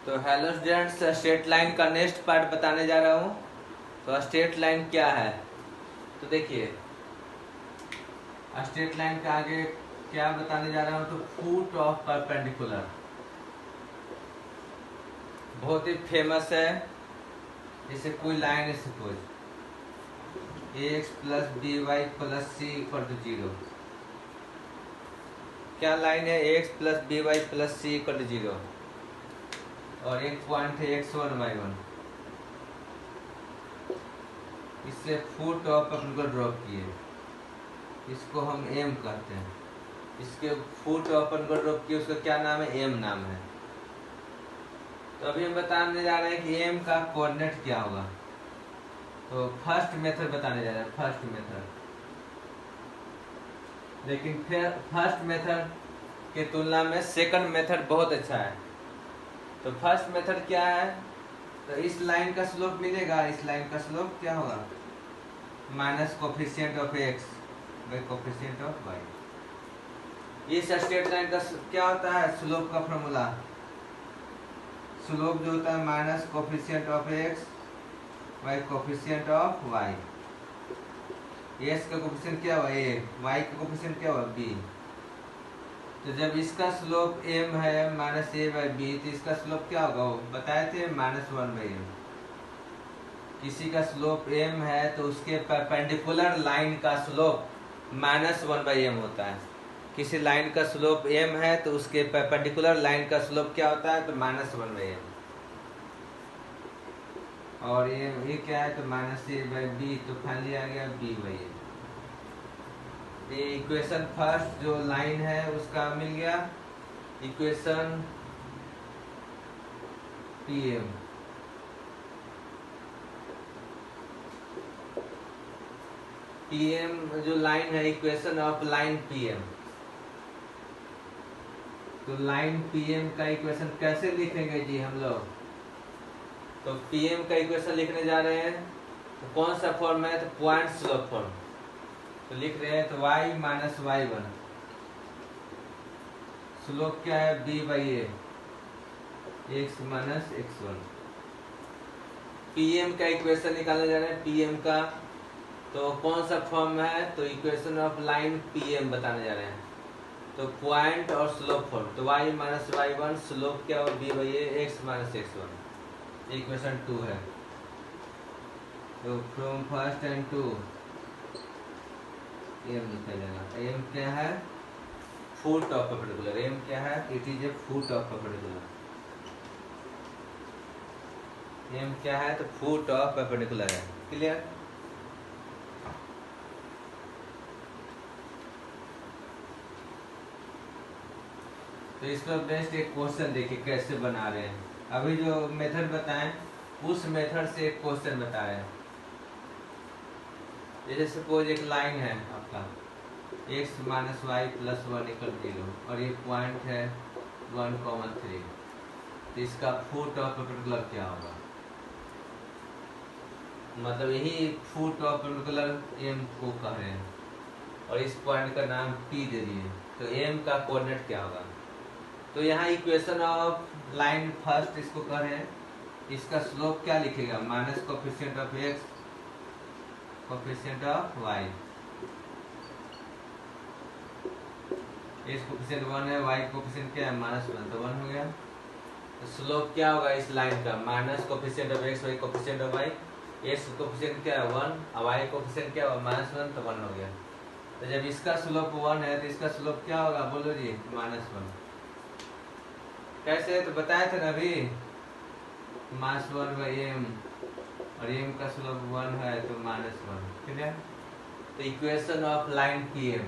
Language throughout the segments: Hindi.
तो हेलो स्टूडेंट्स, स्ट्रेट लाइन का नेक्स्ट पार्ट बताने जा रहा हूँ। तो स्ट्रेट लाइन क्या है, तो देखिए स्ट्रेट लाइन का आगे क्या बताने जा रहा हूँ। तो फुट ऑफ परपेंडिकुलर बहुत ही फेमस है। जैसे कोई लाइन है, suppose x plus b y plus c equal to 0। क्या लाइन है, x plus b y plus c equal to 0 और एक पॉइंट है x1 y1। इससे फुट ऑफ परपेंडिकुलर ड्रॉ किए, इसको हम एम कहते हैं। इसके फुट ऑफ परपेंडिकुलर ड्रॉ किए, उसका क्या नाम है, एम नाम है। तो अभी हम बताने जा रहे हैं कि एम का कोऑर्डिनेट क्या होगा। तो फर्स्ट मेथड बताने जा रहे हैं, फर्स्ट मेथड। लेकिन फिर फर्स्ट मेथड के तुलना में सेकंड मेथड बहुत अच्छा है। तो फर्स्ट मेथड क्या है, तो इस लाइन का स्लोप मिलेगा। इस लाइन का स्लोप क्या होगा, minus coefficient of x by coefficient of y. इस स्ट्रेट लाइन का क्या होता है, स्लोप का फॉर्मूला, स्लोप जो होता है minus coefficient of x by coefficient of y. X का कोफिशिएंट क्या हुआ ए, वाई का कोफिशिएंट क्या हुआ बी। तो जब इसका स्लोप एम है माइनस ए बाई बी, तो इसका स्लोप क्या होगा, वो बताए थे -1 बाई एम। किसी का स्लोप एम है तो उसके परपेंडिकुलर लाइन का स्लोप -1 बाई एम होता है। किसी लाइन का स्लोप एम है तो उसके परपेंडिकुलर लाइन का स्लोप क्या होता है, तो -1 बाई एम। और ये क्या है, तो -a बाई बी, तो फाइनली आ गया b बाई एम। ये इक्वेशन फर्स्ट जो लाइन है उसका मिल गया, इक्वेशन पीएम। पीएम जो लाइन है, इक्वेशन ऑफ लाइन पीएम। तो लाइन पीएम का इक्वेशन कैसे लिखेंगे जी हम लोग। तो पीएम का इक्वेशन लिखने जा रहे हैं, तो कौन सा फॉर्म है, तो पॉइंट स्लोप फॉर्म। तो लिख रहे हैं, तो y माइनस y1, स्लोप क्या है b by a, x minus x1। PM का इक्वेशन निकालने जा रहे हैं, पीएम का तो कौन सा फॉर्म है, तो इक्वेशन ऑफ लाइन पीएम बताने जा रहे हैं। तो पॉइंट और स्लोप फॉर्म, तो y माइनस y1, स्लोप क्या हो b by a, x minus x1। Equation 2 है। तो from first and to m लिखा जाएगा। एम क्या है, फुट ऑफ परपेंडिकुलर। एम क्या है, it is a foot of perpendicular. M क्या है, तो फुट ऑफ परपेंडिकुलर है। क्लियर। तो इसका बेस्ट एक क्वेश्चन देखिए कैसे बना रहे हैं। अभी जो मेथड बताएं उस मेथड से एक क्वेश्चन बताया है। जैसे सपोज एक लाइन है आपका x minus y plus 1 equal 0 और ये पॉइंट है 1,3। तो इसका फुट ऑफ परपेंडिकुलर क्या होगा, मतलब यही फुट ऑफ परपेंडिकुलर एम को कह रहे हैं और इस पॉइंट का नाम P दे दिए। तो एम का कोऑर्डिनेट क्या होगा। तो यहाँ इक्वेशन ऑफ लाइन फर्स्ट इसको कह रहे हैं। इसका स्लोप क्या लिखेगा, minus coefficient of x coefficient of y. X coefficient 1 है, वाई कोफिशिएंट क्या है -1, तो 1 हो गया। तो स्लोप क्या होगा इस लाइन का, minus coefficient of x by coefficient of y. X coefficient क्या है 1 और वाई कोफिशिएंट क्या होगा -1, तो 1 हो गया। तो जब इसका स्लोप 1 है तो इसका स्लोप क्या होगा, बोलो जी, -1। कैसे, तो बताए थे ना अभी, -1 बाई एम और एम का स्लोप 1 है तो -1। ठीक है। तो equation of line PM,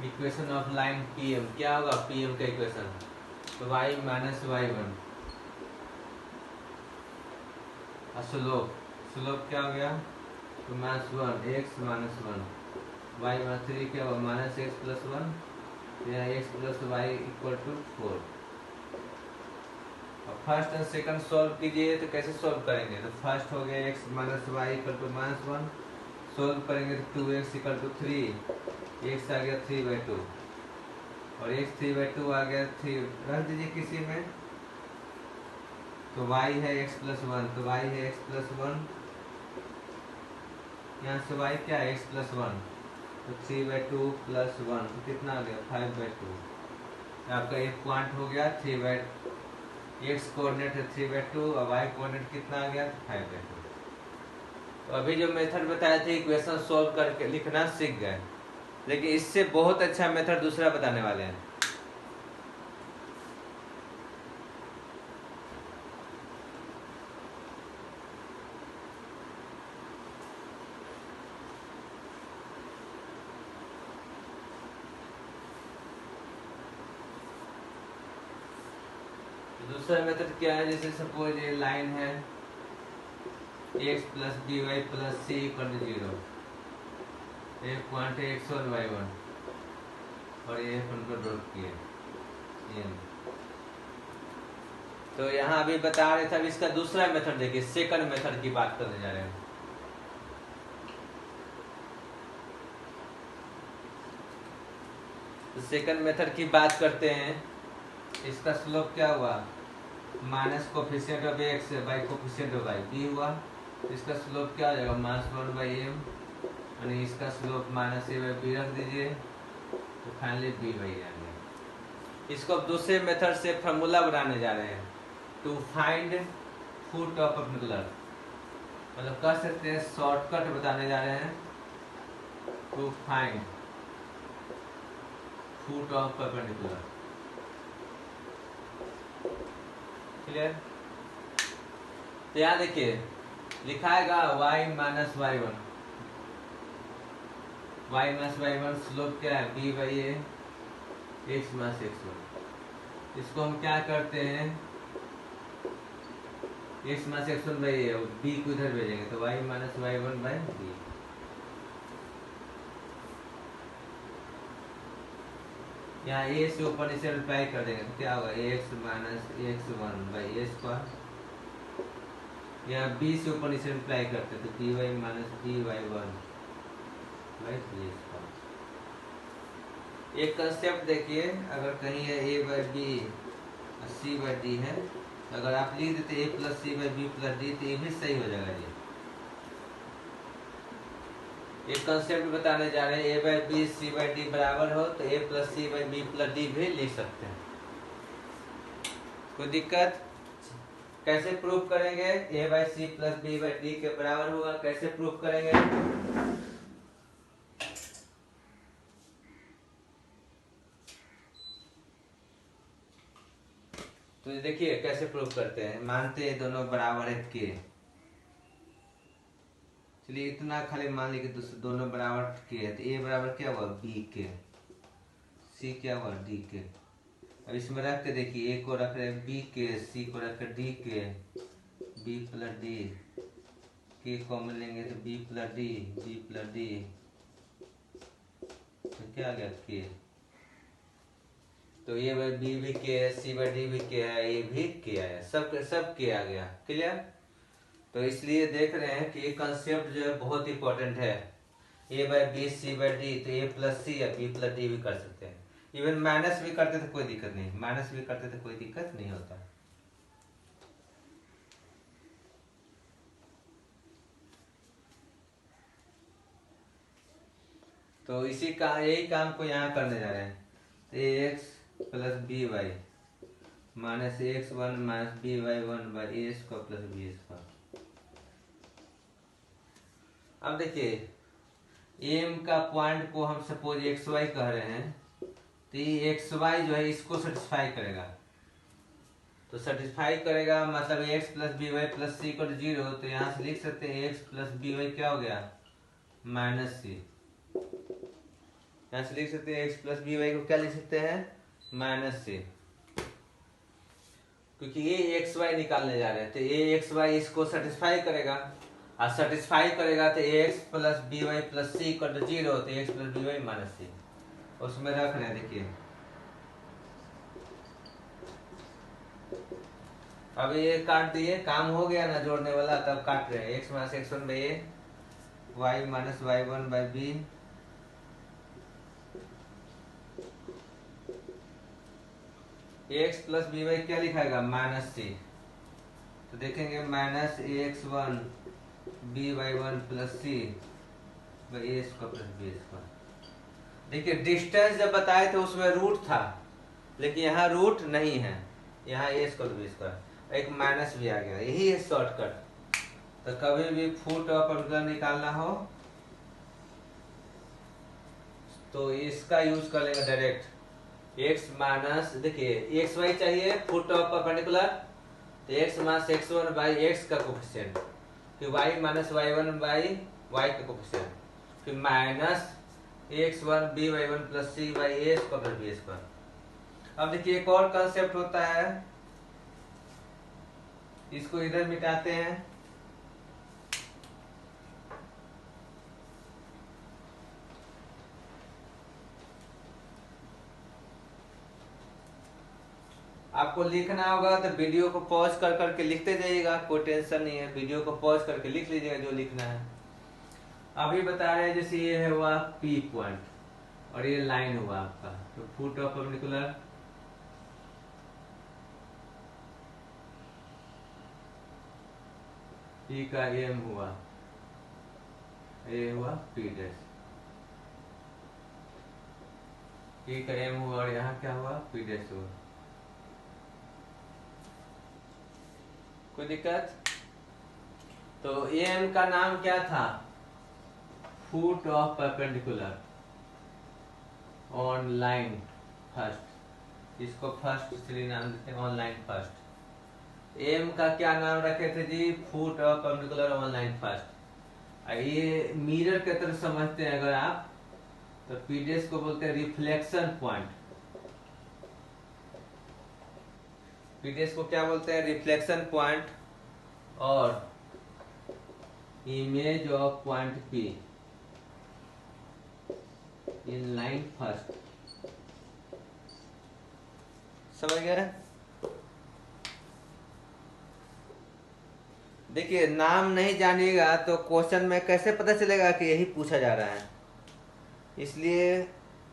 equation of line PM क्या होगा, पीएम का इक्वेशन तो y माइनस y1 और स्लोप क्या हो गया, तो -1 x माइनस 1 y माइनस 3 क्या हुआ माइनस एक्स प्लस 1, यहाँ x plus y equal to 4। और फर्स्ट एंड सेकंड सॉल्व कीजिए, तो कैसे सॉल्व करेंगे, तो फर्स्ट हो गया x minus y equal to -1, solve करेंगे तो 2x इक्वल टू 3, x आ गया 3/2। और x 3/2 आ गया, 3 रख दीजिए किसी में, तो y है x+1, तो y है x+1, यहाँ से y क्या है x+1, तो 3/2 + 1 तो कितना आ गया 5/2। आपका एक क्वांट हो गया 3/2, x कोऑर्डिनेट है 3/2 और y कोऑर्डिनेट कितना आ गया 5/2। तो अभी जो मेथड बताए थे इक्वेशन सॉल्व करके लिखना सीख गए, लेकिन इससे बहुत अच्छा मेथड दूसरा बताने वाले हैं। दूसरा मेथड क्या है, जैसे सपोज ये लाइन है x + by + c = 0, एक पॉइंट है x1 y1 और ये अपन को ड्रॉ किए n। तो यहाँ अभी बता रहे थे, अभी इसका दूसरा मेथड देखिए, सेकंड मेथड की बात करने जा रहे हैं। तो सेकंड मेथड की बात करते हैं। इसका स्लोप क्या हुआ, minus coefficient of x by coefficient of y b हुआ। इसका स्लोप क्या हो जाएगा -1/m, यानी इसका स्लोप -a/b रख दीजिए, तो फाइनली b/a आ गया। इसको अब दूसरे मेथड से फार्मूला बनाने जा रहे हैं, to find foot of perpendicular, मतलब कह सकते हैं शॉर्टकट बताने जा रहे हैं, to find foot of perpendicular. Clear? तो यहाँ देखिए लिखा हैगा y-y1 स्लोप क्या है b/a x - x1। इसको हम क्या करते हैं, x - x1/a और b को इधर भेजेंगे, तो y - y1/b। यहाँ a से ऊपर इसे मल्टीप्लाई कर देंगे, तो क्या होगा x - x1/a²। यहाँ b से ऊपर इसे मल्टीप्लाई करते तो by - by1/b²। एक कंसेप्ट देखिए, अगर कहीं है a/b और c/d है, अगर आप लिख देते a + c/b + d तो ये भी सही हो जाएगा। ये एक कंसेप्ट बताने जा रहे हैं, a/b c/d बराबर हो तो a + c/b + d भी लिख सकते हैं। कोई दिक्कत? कैसे प्रूव करेंगे a/c + b/d के बराबर होगा, कैसे प्रूव करेंगे? तो देखिए कैसे प्रूव करते हैं, मानते हैं दोनों बराबर है के। चलिए इतना खाली मान ली कि दोनों बराबर के है, तो a बराबर क्या हुआ b के, c क्या हुआ d के। अब इसमें रख के देखिए, a को रख रहे b के, c को रख कर d के, b + d के कॉमन लेंगे तो b + d तो क्या आ गया के। तो a/b भी के है, c/d भी के है, ये भी के है, सब के आ गया। क्लियर? तो इसलिए देख रहे हैं कि ये कंसेप्ट जो है बहुत इंपॉर्टेंट है। a/b c/d, तो a + c या b + d भी कर सकते हैं, इवन माइनस भी करते तो कोई दिक्कत नहीं, माइनस भी करते तो कोई दिक्कत नहीं होता। तो इसी का यही काम को यहाँ करने जा रहे हैं, ax + by - x1 - by1/a² + b²। अब देखिए m का पॉइंट को हम सपोज xy कह रहे हैं, तो ये xy जो है इसको सेटिस्फाई करेगा। तो सेटिस्फाई करेगा मतलब x + by + c = 0, तो यहाँ से लिख सकते हैं x + by क्या हो गया -c। यहाँ से लिख सकते हैं x + by को क्या लिख सकते हैं -c, क्योंकि ये xy निकालने जा रहे हैं, तो ये xy इसको सेटिस्फाई करेगा, और सेटिस्फाई करेगा तो ax + by + c = 0, तो x + by - c उसमें रख रहे हैं। देखिए अब ये काट दिए, काम हो गया ना जोड़ने वाला, तब काट रहे हैं। x - x1/a y - y1/b x plus b y क्या लिखाएगा माइनस सी। तो देखेंगे minus AX1 BY1 plus c by a square plus b square. देखिए डिस्टेंस जब बताए थे उसमें रूट था, लेकिन यहाँ रूट नहीं है, यहाँ ए स्क्वायर बी स्क्वायर, एक माइनस भी आ गया, यही है शॉर्टकट। तो कभी भी फुट ऑफ पर्टिकुलर निकालना हो तो इसका यूज कर लेंगे डायरेक्ट। एक्स माइनस, देखिए एक्स वाई चाहिए फुट ऑफ परपेंडिकुलर, तो x minus x1 by x का कोफिशिएंट, फिर y minus y1 by y का कोफिशिएंट, फिर minus x1 by1 plus c by a square plus b square. अब देखिए एक और कंसेप्ट होता है, इसको इधर मिटाते हैं। आपको लिखना होगा तो वीडियो को पॉज कर करके लिखते जाइएगा, कोई टेंशन नहीं है, वीडियो को पॉज करके लिख लीजिएगा जो लिखना है। अभी बता रहे हैं जैसे ये है हुआ P पॉइंट और ये लाइन हुआ आपका, तो फुट ऑफ परपेंडिकुलर P का M हुआ, ये हुआ P डैश, P का M हुआ और यहाँ क्या हुआ P डैश हुआ। कोई दिक्कत? तो एम का नाम क्या था, foot of perpendicular on line first, इसको फर्स्ट इसलिए नाम देते हैं ऑन लाइन फर्स्ट। एम का क्या नाम रखे थे जी, foot of perpendicular on line first. ये मिरर के तरह समझते हैं अगर आप, तो पीडीएस को बोलते हैं रिफ्लेक्शन पॉइंट। पीडीएस को क्या बोलते हैं, रिफ्लेक्शन पॉइंट और image of point P in line first. समझ गए? देखिए नाम नहीं जानिएगा तो क्वेश्चन में कैसे पता चलेगा कि यही पूछा जा रहा है, इसलिए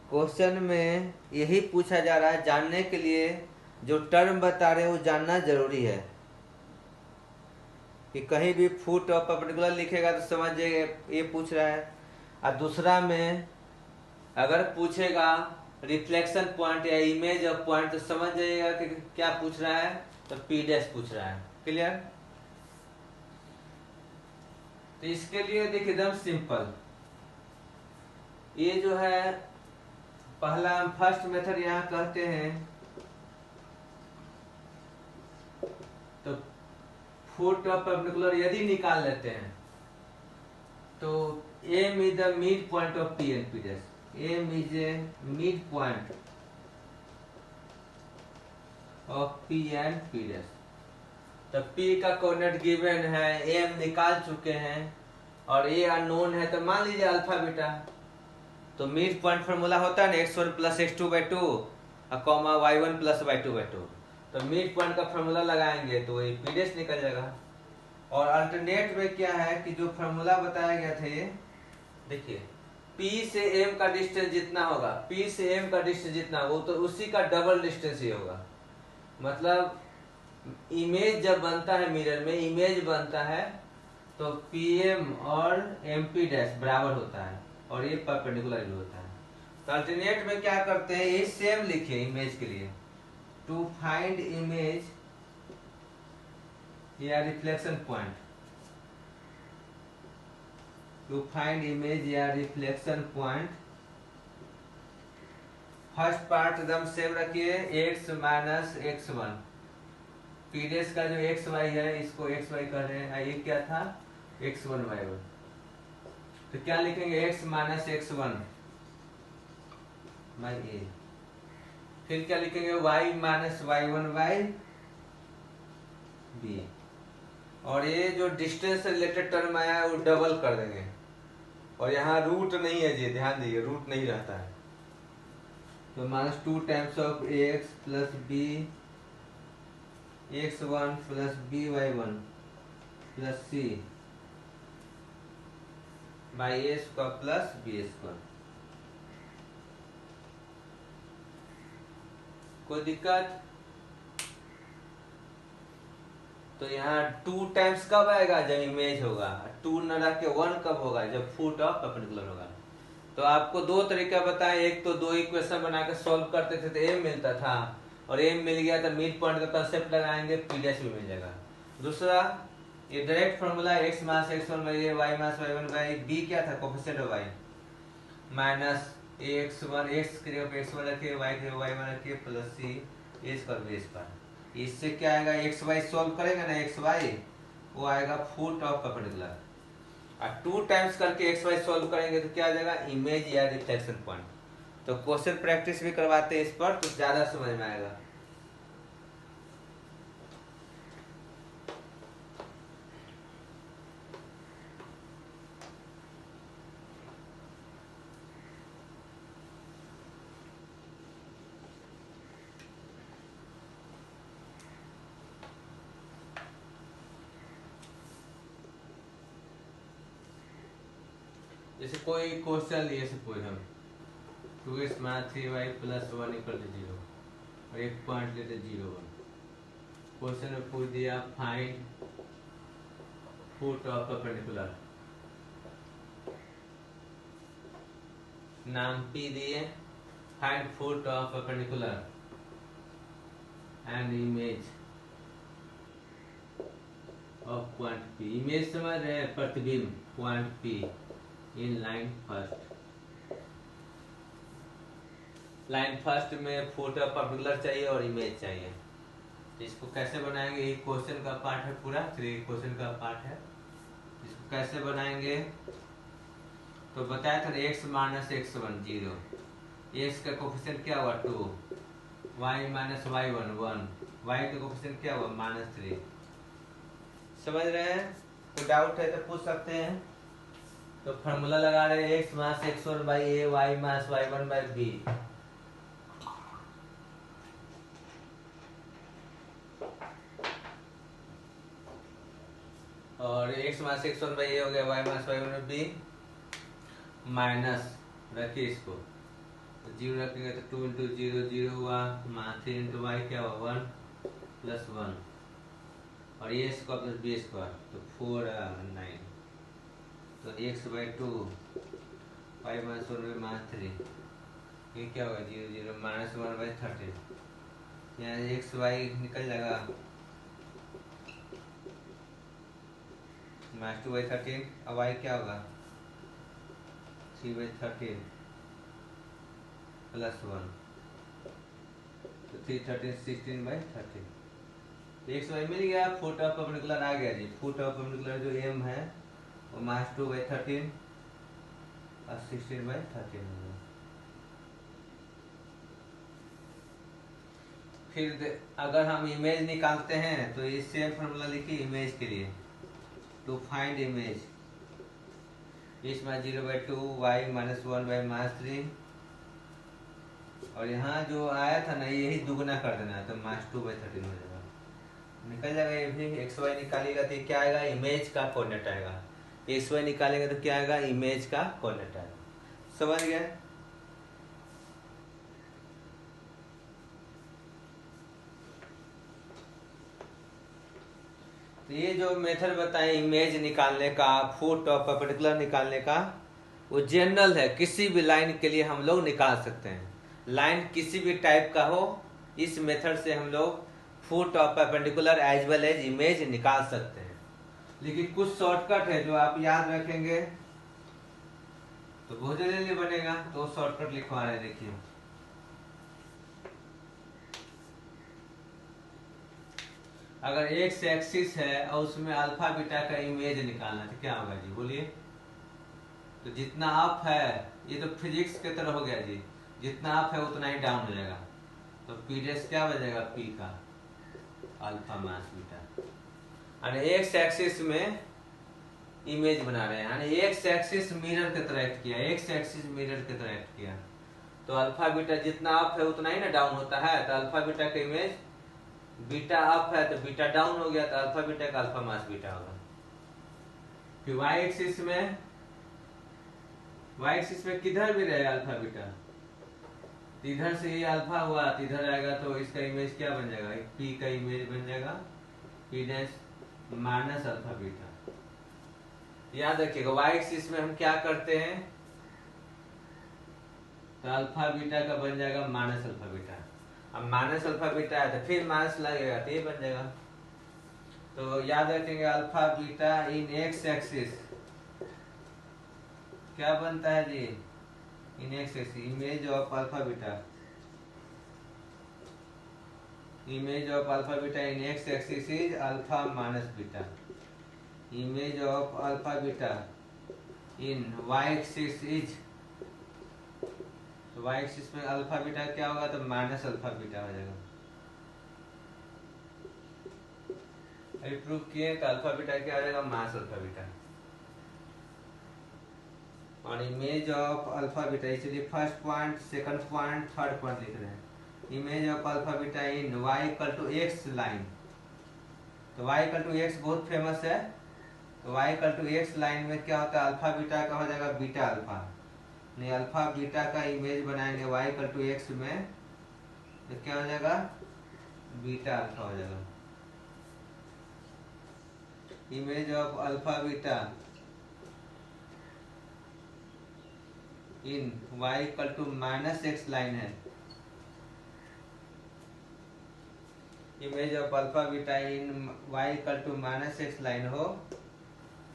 क्वेश्चन में यही पूछा जा रहा है। जानने के लिए जो टर्म बता रहे हैं वो जानना जरूरी है, कि कहीं भी फुट ऑफ परपेंडिकुलर लिखेगा तो समझ जाइए ये पूछ रहा है, और दूसरा में अगर पूछेगा रिफ्लेक्शन पॉइंट या इमेज ऑफ पॉइंट तो समझ जाइएगा कि क्या पूछ रहा है, तो पी डैश पूछ रहा है। क्लियर? तो इसके लिए देखिए एकदम सिंपल, ये जो है पहला फर्स्ट मेथड यहाँ कहते हैं, तो फुट ऑफ परपेंडिकुलर यदि निकाल लेते हैं तो m is the mid point of p and p dash, m is a mid point of p and p dash. तो पी का कोऑर्डिनेट गिवन है, एम निकाल चुके हैं और ए अननोन है, तो मान लीजिए अल्फा बीटा। तो मिड पॉइंट फॉर्मूला होता है ना x1 plus x2/2 comma y1 plus y2/2। तो मिड पॉइंट का फॉर्मूला लगाएंगे तो ये पी डैश निकल जाएगा। और अल्टरनेट में क्या है कि जो फॉर्मूला बताया गया था ये देखिए, P से M का डिस्टेंस जितना होगा, P से M का डिस्टेंस जितना होगा तो उसी का डबल डिस्टेंस ही होगा। मतलब इमेज जब बनता है मिरर में, इमेज बनता है तो PM और MP डैश बराबर होता है और ये परपेंडिकुलर भी होता है। तो अल्टरनेट में क्या करते हैं, ये सेम लिखिए इमेज के लिए, टू फाइंड इमेज या reflection point, to find image या रिफ्लेक्शन पॉइंट। फर्स्ट पार्ट एकदम सेम रखिए, x माइनस x1, पीडीएस का जो एक्स वाई है इसको एक्स वाई कह रहे हैं, ये क्या था x1 y1। तो क्या लिखेंगे, x माइनस x1 बाई ए, फिर क्या लिखेंगे y minus y1 by B, और ये जो डिस्टेंस से रिलेटेड टर्म आया है वो डबल कर देंगे। और यहाँ रूट नहीं है जी, ध्यान दीजिए रूट नहीं रहता है। तो minus 2 times of x plus b x1 plus by1 plus c by a square plus b square. कोई दिक्कत? तो यहाँ 2 टाइम्स कब आएगा? जब इमेज होगा। 2 न रह के 1 कब होगा? जब फुट ऑफ परपेंडिकुलर होगा। तो आपको दो तरीका बताएं, एक तो दो इक्वेशन बना के सॉल्व करते थे तो एम मिलता था, और एम मिल गया तो मिड पॉइंट का कंसेप्ट लगाएंगे, पीडीएस भी मिल जाएगा। दूसरा ये direct formula x mass x1 by a, y mass y1 by b क्या था? Coefficient of y minus x1 x की जगह पे x1 रखिए, y की जगह y1 रखिए, plus c a square b square. इससे क्या आएगा? x y सॉल्व करेंगे ना, x y वो आएगा फुट ऑफ परपेंडिकुलर, और 2 टाइम्स करके एक्स वाई सॉल्व करेंगे तो क्या आ जाएगा? इमेज या रिफ्लेक्शन पॉइंट। तो क्वेश्चन प्रैक्टिस भी करवाते हैं इस पर, तो ज्यादा समझ में आएगा। जैसे कोई क्वेश्चन लिए सपोज हम 2x minus 3y plus 1 equal to 0, और एक पॉइंट लेते 0 1। क्वेश्चन में पूछ दिया फाइंड फुट ऑफ परपेंडिकुलर, नाम p दिए, find foot of perpendicular and image of point p। Image समझ रहे हैं? प्रतिबिंब point p in line first. Line first में फुट ऑफ परपेंडिकुलर चाहिए और इमेज चाहिए। तो इसको कैसे बनाएंगे? ये क्वेश्चन का पार्ट है पूरा, फिर क्वेश्चन का पार्ट है। इसको कैसे बनाएंगे? तो बताया था x माइनस x1 0, x का कोफिशिएंट क्या हुआ 2, y माइनस y1 1, y का कोफिशिएंट क्या हुआ -3। समझ रहे हैं? कोई डाउट है तो पूछ सकते हैं। तो फार्मूला लगा रहे हैं x minus x1 by a, y minus y1 by b। और x minus x1 by a हो गया, y minus y1 by b, minus रखिए इसको, तो 0 रखेंगे तो 2 इंटू 0 0 हुआ, 3 इंटू y क्या हुआ 1 प्लस 1, और a square plus b square तो 4 9। तो x by 2 y minus 1 by minus 3, ये क्या होगा 0 0 माइनस 1 बाई 13। यहाँ एक्स वाई निकल जाएगा, माइनस 2 बाई 13, अब y क्या होगा 3 बाई 13 प्लस 1, तो 3 13 16 बाई 13। एक्स वाई मिल गया, फुट ऑफ परपेंडिकुलर आ गया जी। फुट ऑफ परपेंडिकुलर जो एम है वो माइनस 2 बाई 13 और 16 बाई 13 होगा। फिर अगर हम इमेज निकालते हैं तो ये सेम फॉर्मूला लिखिए इमेज के लिए, टू फाइंड इमेज इसमें 0 by 2 y minus 1 by minus 3, और यहाँ जो आया था ना यही दुगना कर देना है, तो माइनस 2 बाई 13 हो जाएगा, निकल जाएगा। ये भी एक्स वाई निकालेगा तो क्या आएगा? इमेज का कोऑर्डिनेट आएगा। एक्स वाई निकालेगा तो क्या आएगा? इमेज का कोऑर्डिनेट आएगा। समझ गए? तो ये जो मेथड बताए इमेज निकालने का, फुट ऑफ परपेंडिकुलर निकालने का, वो जनरल है, किसी भी लाइन के लिए हम लोग निकाल सकते हैं। लाइन किसी भी टाइप का हो, इस मेथड से हम लोग foot of perpendicular as well as image निकाल सकते हैं। लेकिन कुछ शॉर्टकट है जो आप याद रखेंगे तो बहुत जल्दी बनेगा, तो शॉर्टकट लिखवा रहे हैं। देखिए अगर एक्स एक्सिस है और उसमें अल्फा बीटा का इमेज निकालना तो क्या होगा जी? बोलिए। तो जितना अप है, ये तो फिजिक्स के तरह हो गया जी, जितना अप है उतना ही डाउन हो जाएगा। तो पी डेस क्या बजेगा? पी का अल्फा माइनस बीटा। और एक्स एक्सिस में इमेज बना रहे हैं, एक्स एक्सिस मिरर की तरह एक्ट किया, एक्स एक्सिस मिरर की तरह एक्ट किया। तो अल्फा बीटा जितना अप है उतना ही ना डाउन होता है। तो अल्फा बीटा का इमेज, बीटा अप है तो बीटा डाउन हो गया, तो अल्फा बीटा का अल्फा माइनस बीटा होगा। फिर वाई एक्सिस में, वाई एक्सिस में किधर भी रहेगा अल्फा बीटा, इधर से ये अल्फा हुआ तो इधर आएगा, तो इसका इमेज क्या बन जाएगा? पी का इमेज बन जाएगा, P dash minus alpha beta. याद रखिएगा वाई एक्सिस में हम क्या करते हैं, तो अल्फा बीटा का बन जाएगा माइनस अल्फा बीटा। अब माइनस अल्फा बीटा है तो फिर माइनस लगेगा तो ये बन जाएगा। तो याद रखेंगे alpha beta in X axis क्या बनता है जी, in X axis image of alpha beta, image of alpha beta in X axis is alpha minus beta, image of alpha beta in Y axis is, तो वाई एक्सिस में अल्फा बीटा क्या होगा, तो माइनस अल्फा बीटा हो जाएगा। अभी प्रूफ किए तो अल्फा बीटा क्या हो जाएगा, माइनस अल्फा बीटा। और इमेज ऑफ अल्फा बीटा, इसलिए first point, second point, third point लिख रहे हैं। Image of alpha beta in Y equal to x line, तो वाई इक्वल टू एक्स बहुत फेमस है, तो y equal to x line में क्या होता है, अल्फा बीटा का हो जाएगा बीटा अल्फा, नहीं अल्फा बीटा का इमेज बनाएंगे वाई इक्वल टू एक्स में तो क्या हो जाएगा, बीटा अल्फा हो जाएगा। Image of alpha beta in Y equal to minus X line है, image of alpha beta in Y equal to minus X line हो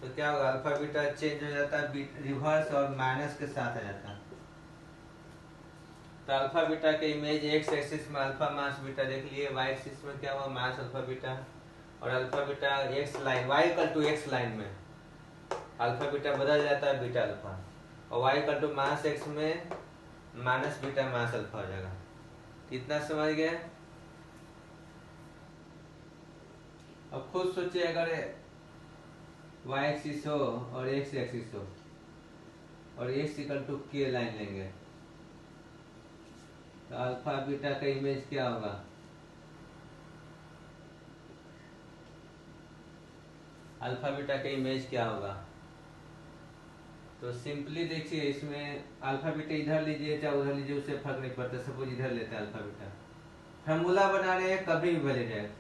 तो क्या होगा, अल्फा बीटा चेंज हो जाता है रिवर्स और माइनस के साथ आ जाता है। तो अल्फा बीटा के इमेज एक्स एक्सिस में अल्फा माइनस बीटा देख लिए, वाई एक्सिस में क्या हुआ माइनस अल्फा बीटा, और alpha beta x line y equal to x line में अल्फा बीटा बदल जाता है बीटा अल्फा, और y equal to minus x में माइनस बीटा माइनस अल्फा हो जाएगा। इतना समझ गए। अब खुद सोचिए अगर वाई एक्सिस हो और एक्स एक्सिस हो और x equal to k line लेंगे तो अल्फा बीटा का इमेज क्या होगा, अल्फा बीटा का इमेज क्या होगा, तो सिंपली देखिए इसमें अल्फा बीटा इधर लीजिए चाहे उधर लीजिए उससे फर्क नहीं पड़ता, सपोज इधर लेते हैं अल्फा बीटा, फार्मूला बना रहे हैं कभी भी वैलिड है,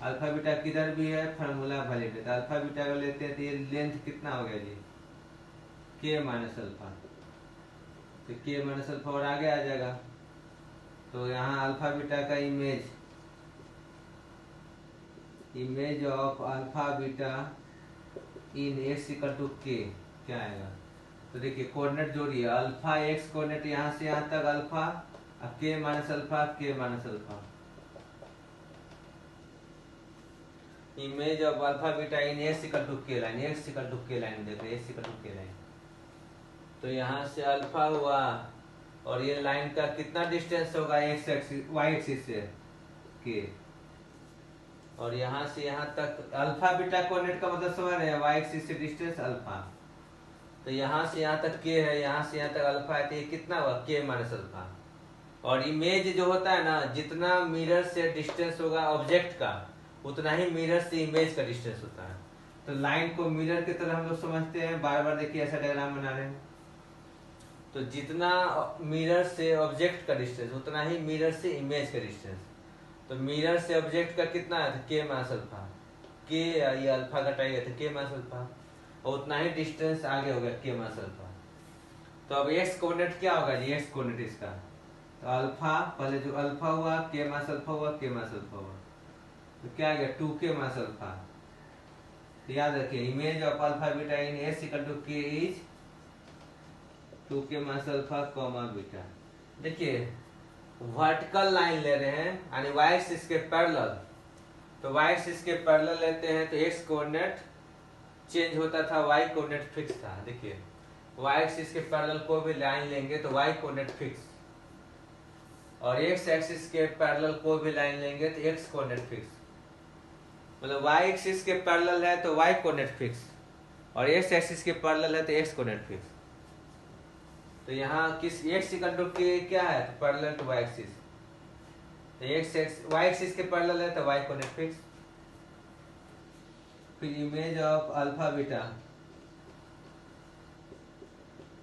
अल्फा बीटा किधर भी है फार्मूला वैलिड है, तो अल्फा बीटा को लेते हैं तो ये लेंथ कितना हो गया जी, के माइनस अल्फा, तो के माइनस अल्फा और आगे आ जाएगा, तो यहाँ अल्फा बीटा का image, image of alpha beta in x equal to k क्या आएगा, तो देखिए कोऑर्डिनेट जोड़िए, अल्फा एक्स कोऑर्डिनेट यहाँ से यहाँ तक alpha, k minus alpha, k minus alpha, image of alpha beta in x equal to k line, x equal to k line देखो, x equal to k line, तो यहाँ से अल्फा हुआ और ये लाइन का कितना डिस्टेंस होगा एक्स एक्सिस वाई एक्सिस से के, और यहाँ से यहाँ तक अल्फा बीटा कोऑर्डिनेट का मतलब समझ रहे हैं, वाई एक्सिस से डिस्टेंस अल्फा, तो यहाँ से यहाँ तक के है, यहाँ से यहाँ तक अल्फा है, तो ये कितना हुआ के माइनस अल्फा, और इमेज जो होता है ना जितना मिरर से डिस्टेंस होगा ऑब्जेक्ट का उतना ही मिरर से इमेज का डिस्टेंस होता है, तो लाइन को मिरर की तरह हम लोग समझते हैं, बार बार देखिए ऐसा डायग्राम बना रहे हैं, तो जितना मिरर से ऑब्जेक्ट का डिस्टेंस उतना ही मिरर से इमेज का डिस्टेंस, तो मिरर से ऑब्जेक्ट का कितना है के माइनस अल्फा, के ये अल्फा घटाइए तो के माइनस अल्फा, और उतना ही डिस्टेंस आगे हो गया के माइनस अल्फा। तो अब एक्स कोऑर्डिनेट क्या होगा जी, एक्स कोऑर्डिनेट इसका, तो अल्फा पहले जो अल्फा हुआ के माइनस अल्फा हुआ, के माइनस अल्फा हुआ, तो क्या आ गया 2k माइनस अल्फा। तो याद रखिए image of alpha beta in S equal to K is 2k minus alpha comma beta. देखिए वर्टिकल लाइन ले रहे हैं यानी वाई एक्सिस के पैरेलल, तो वाई एक्सिस के पैरेलल लेते हैं तो एक्स कोऑर्डिनेट चेंज होता था, वाई कोऑर्डिनेट फिक्स था। देखिए वाई एक्सिस के पैरेलल को भी लाइन लेंगे तो वाई कोऑर्डिनेट फिक्स, और एक्स एक्सिस के पैरेलल को भी लाइन लेंगे तो एक्स कोऑर्डिनेट फिक्स, मतलब वाई एक्सिस के पैरेलल है तो वाई कोऑर्डिनेट फिक्स, और एक्स एक्सिस के पैरेलल है तो एक्स कोऑर्डिनेट फिक्स। तो यहाँ किस एक्स इक्वल टू के क्या है, तो पैरेलल टू वाई एक्सिस, तो एक्स वाई एक्सिस के पैरेलल है तो वाई कोऑर्डिनेट फिक्स। फिर image of alpha beta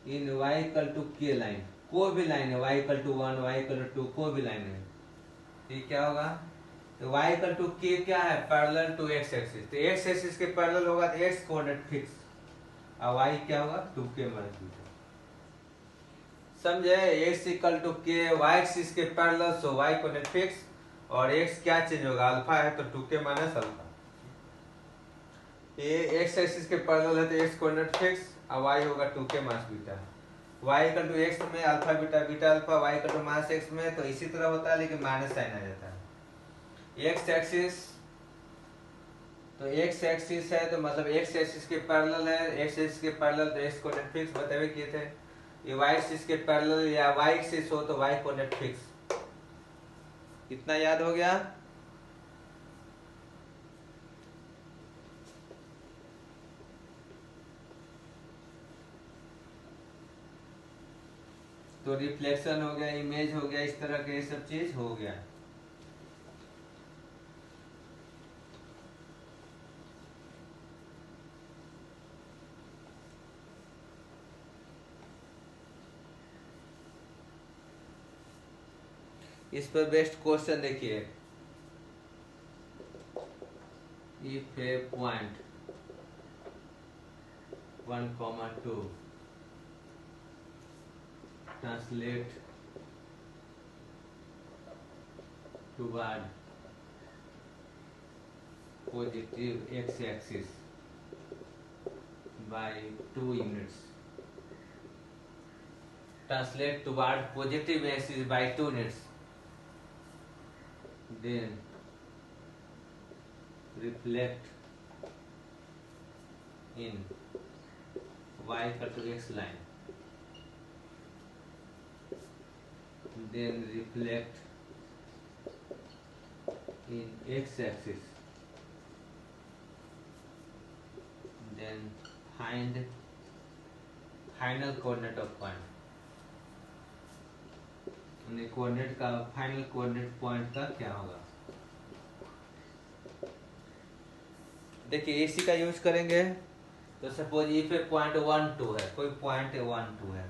in Y equal to k line, को भी लाइन है, y equal to 1 y equal to 2 को भी लाइन है, ये क्या होगा, तो y इक्वल टू के क्या है, पैरेलल टू x एक्सिस। तो x एक्सिस के पैरेलल होगा तो x कोऑर्डिनेट फिक्स, और y क्या होगा 2k माइनस बीटा। समझे, x equal to k, y axis के parallel, so y coordinate fix, और x क्या चेंज होगा, अल्फा है तो 2k माइनस अल्फा। ये x एक्सिस के पैरेलल है तो x कोऑर्डिनेट फिक्स, और y होगा 2k minus beta. y equal to x में alpha beta, beta alpha, y equal to minus x में तो इसी तरह होता है लेकिन माइनस साइन आ जाता है। x एक्सिस, तो x एक्सिस है तो मतलब x एक्सिस के पैरेलल है, x एक्सिस के पैरेलल तो x कोऑर्डिनेट फिक्स बतावे किए थे। ये y एक्सिस के पैरेलल या y एक्सिस हो तो y कोऑर्डिनेट फिक्स। कितना याद हो गया? तो रिफ्लेक्शन हो गया, इमेज हो गया, इस तरह के सब चीज हो गया। इस पर बेस्ट क्वेश्चन देखिए, if a point 1,2 translate toward positive x axis by 2 units, translate toward positive axis by 2 units, then reflect in y equal to x line, then reflect in x axis, then find final coordinate of point। Coordinate का फाइनल कोऑर्डिनेट पॉइंट का क्या होगा। देखिए इसी का यूज करेंगे। तो सपोज इफ ए पॉइंट 1, 2 है, कोई पॉइंट 1, 2 है,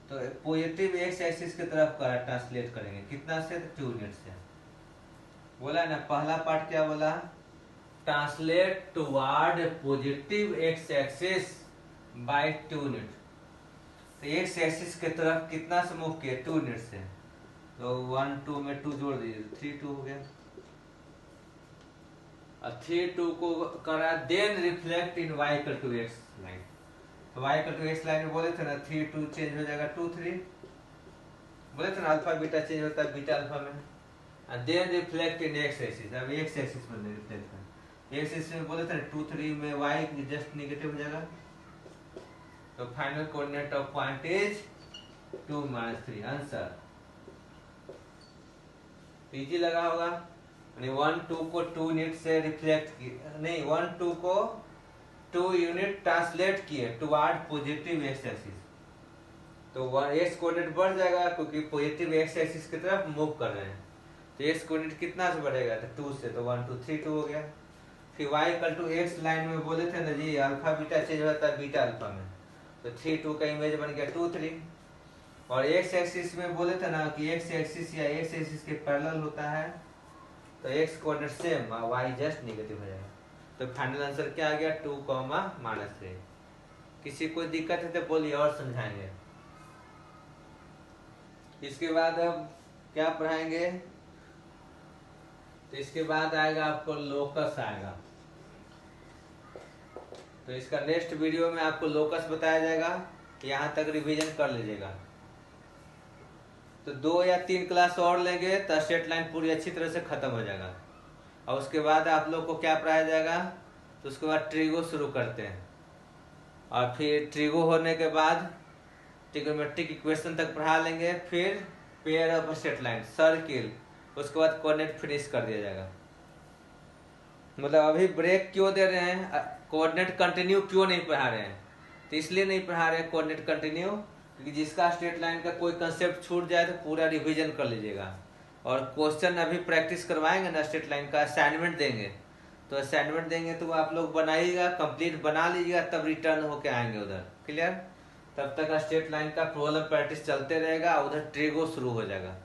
तो पॉजिटिव एक्स एक्सिस की तरफ ट्रांसलेट करेंगे, कितना से, 2 यूनिट से। बोला ना पहला पार्ट क्या बोला, translate toward positive x axis by 2 unit. तो एक्स एक्सिस की तरफ कितना से मूव किए, 2 यूनिट से। तो 1, 2 में 2 जोड़ दीजिए, 3, 2 हो गया। और 3, 2 को करा, then reflect in y equal to x line. तो y equal to x line में बोले थे ना 3, 2 चेंज हो जाएगा 2, 3, बोले थे ना अल्फा बीटा चेंज होता है बीटा अल्फा में। और then reflect in x axis, अब x एक्सिस में रिफ्लेक्ट कर, x एक्सिस में बोले थे ना 2, 3 में y जस्ट नेगेटिव हो जाएगा। तो final coordinate of point is 2 - 3, answer. PG लगा होगा, 1, 2 को 2 यूनिट से रिफ्लेक्ट किए, नहीं 1, 2 को 2 यूनिट ट्रांसलेट किए टुवर्ड पॉजिटिव एक्स एक्सिस। तो एक्स कोऑर्डिनेट बढ़ जाएगा क्योंकि पॉजिटिव एक्स एक्सिस की तरफ मूव कर रहे हैं। तो एक्स कोऑर्डिनेट कितना से बढ़ेगा, तो 2 से, तो 1, 2, 3, 2 हो गया। फिर y equal to x line में बोले थे ना जी अल्फा बीटा चेंज होता है बीटा अल्फा में, तो 3, 2 का इमेज बन गया 2, 3। और एक्स एक्सिस में बोले थे ना कि एक्स एक्सिस या एक्स एक्सिस के पैरेलल होता है, तो एक्स कोऑर्डिनेट सेम और वाई जस्ट नेगेटिव हो जाएगा। तो फाइनल आंसर क्या आ गया, 2, -3। किसी कोई दिक्कत है तो बोलिए और समझाएंगे। इसके बाद अब क्या पढ़ाएंगे, तो इसके बाद आएगा आपको लोकस आएगा। तो इसका नेक्स्ट वीडियो में आपको लोकस बताया जाएगा, यहाँ तक रिवीजन कर लीजिएगा। तो 2 या 3 क्लास और लेंगे तो स्ट्रेट लाइन पूरी अच्छी तरह से खत्म हो जाएगा। और उसके बाद आप लोग को क्या पढ़ाया जाएगा, तो उसके बाद ट्रिगो शुरू करते हैं, और फिर ट्रिगो होने के बाद ट्रिगोनोमेट्रिक इक्वेशन तक पढ़ा लेंगे, फिर pair of straight line, circle, उसके बाद कोऑर्डिनेट फिनिश कर दिया जाएगा। मतलब अभी ब्रेक क्यों दे रहे हैं, कोऑर्डिनेट कंटिन्यू क्यों नहीं पढ़ा रहे हैं, तो इसलिए नहीं पढ़ा रहे हैं कोऑर्डिनेट कंटिन्यू क्योंकि जिसका स्ट्रेट लाइन का कोई कंसेप्ट छूट जाए तो पूरा रिवीजन कर लीजिएगा। और क्वेश्चन अभी प्रैक्टिस करवाएंगे ना, स्ट्रेट लाइन का असाइनमेंट देंगे, तो असाइनमेंट देंगे तो आप लोग बनाइएगा, कंप्लीट बना लीजिएगा, तब रिटर्न होके आएंगे उधर। क्लियर, तब तक स्ट्रेट लाइन का प्रॉब्लम प्रैक्टिस चलते रहेगा, उधर ट्रिगो शुरू हो जाएगा।